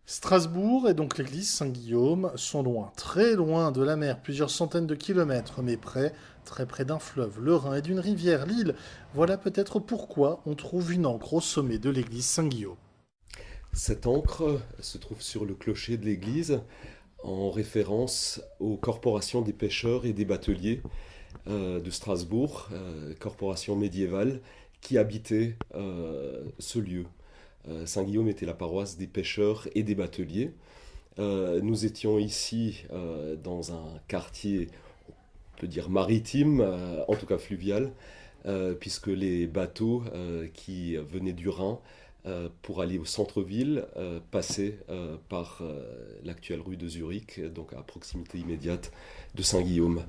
Strasbourg et donc l'église Saint-Guillaume sont loin, très loin de la mer, plusieurs centaines de kilomètres, mais près, très près d'un fleuve, le Rhin et d'une rivière, l'Ill. Voilà peut-être pourquoi on trouve une ancre au sommet de l'église Saint-Guillaume. Cette ancre se trouve sur le clocher de l'église en référence aux corporations des pêcheurs et des bateliers de Strasbourg, corporation médiévale qui habitait ce lieu. Saint-Guillaume était la paroisse des pêcheurs et des bateliers. Nous étions ici dans un quartier, on peut dire maritime, en tout cas fluvial, puisque les bateaux qui venaient du Rhin pour aller au centre-ville passaient par l'actuelle rue de Zurich, donc à proximité immédiate de Saint-Guillaume.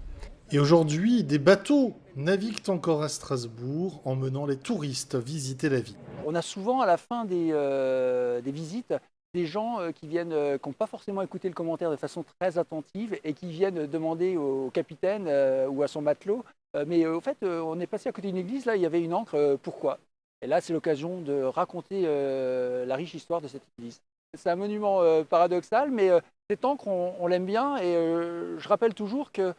Et aujourd'hui, des bateaux naviguent encore à Strasbourg, emmenant les touristes visiter la ville. On a souvent à la fin des visites des gens qui viennent, qui n'ont pas forcément écouté le commentaire de façon très attentive et qui viennent demander au capitaine ou à son matelot, mais au fait, on est passé à côté d'une église, là il y avait une ancre, pourquoi? Et là c'est l'occasion de raconter la riche histoire de cette église. C'est un monument paradoxal, mais cette ancre on l'aime bien et je rappelle toujours que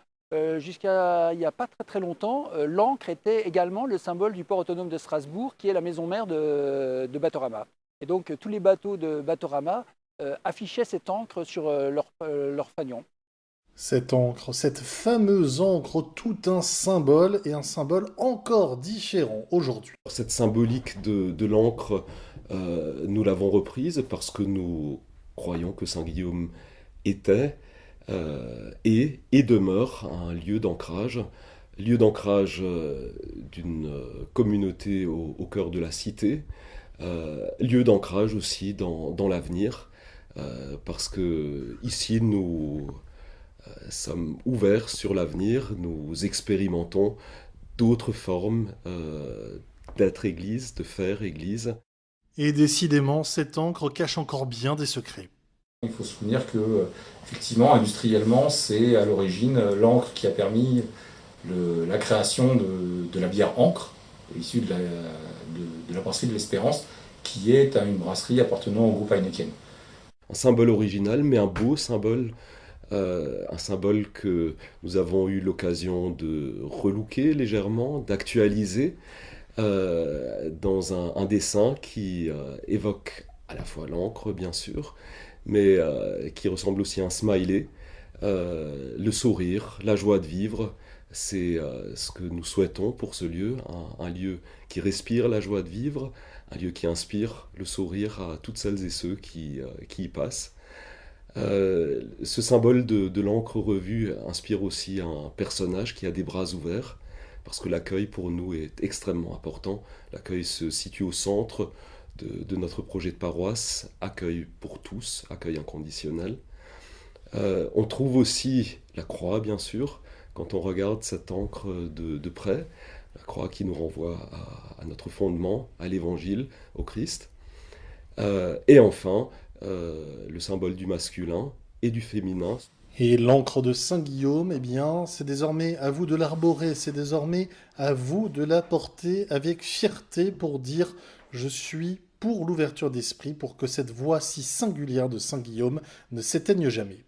jusqu'à il n'y a pas très très longtemps, l'ancre était également le symbole du port autonome de Strasbourg, qui est la maison mère de Batorama. Et donc tous les bateaux de Batorama affichaient cette ancre sur leur fanion. Cette ancre, cette fameuse ancre, tout un symbole et un symbole encore différent aujourd'hui. Cette symbolique de l'encre, nous l'avons reprise parce que nous croyons que Saint-Guillaume était et demeure un lieu d'ancrage d'une communauté au cœur de la cité, lieu d'ancrage aussi dans l'avenir, parce que ici nous sommes ouverts sur l'avenir, nous expérimentons d'autres formes d'être église, de faire église. Et décidément, cette encre cache encore bien des secrets. Il faut se souvenir que, effectivement, industriellement, c'est à l'origine l'encre qui a permis la création de la bière Ancre, issue de la brasserie de l'Espérance, qui est à une brasserie appartenant au groupe Heineken. Un symbole original, mais un beau symbole, un symbole que nous avons eu l'occasion de relooker légèrement, d'actualiser dans un dessin qui évoque à la fois l'encre, bien sûr, mais qui ressemble aussi à un smiley. Le sourire, la joie de vivre, c'est ce que nous souhaitons pour ce lieu, un lieu qui respire la joie de vivre, un lieu qui inspire le sourire à toutes celles et ceux qui y passent. Ce symbole de l'encre revue inspire aussi un personnage qui a des bras ouverts, parce que l'accueil pour nous est extrêmement important. L'accueil se situe au centre de notre projet de paroisse, accueil pour tous, accueil inconditionnel. On trouve aussi la croix, bien sûr, quand on regarde cette encre de près, la croix qui nous renvoie à notre fondement, à l'Évangile, au Christ. Et enfin, le symbole du masculin et du féminin. Et l'encre de Saint-Guillaume, eh bien, c'est désormais à vous de l'arborer, c'est désormais à vous de la porter avec fierté pour dire je suis pour l'ouverture d'esprit, pour que cette voix si singulière de Saint-Guillaume ne s'éteigne jamais.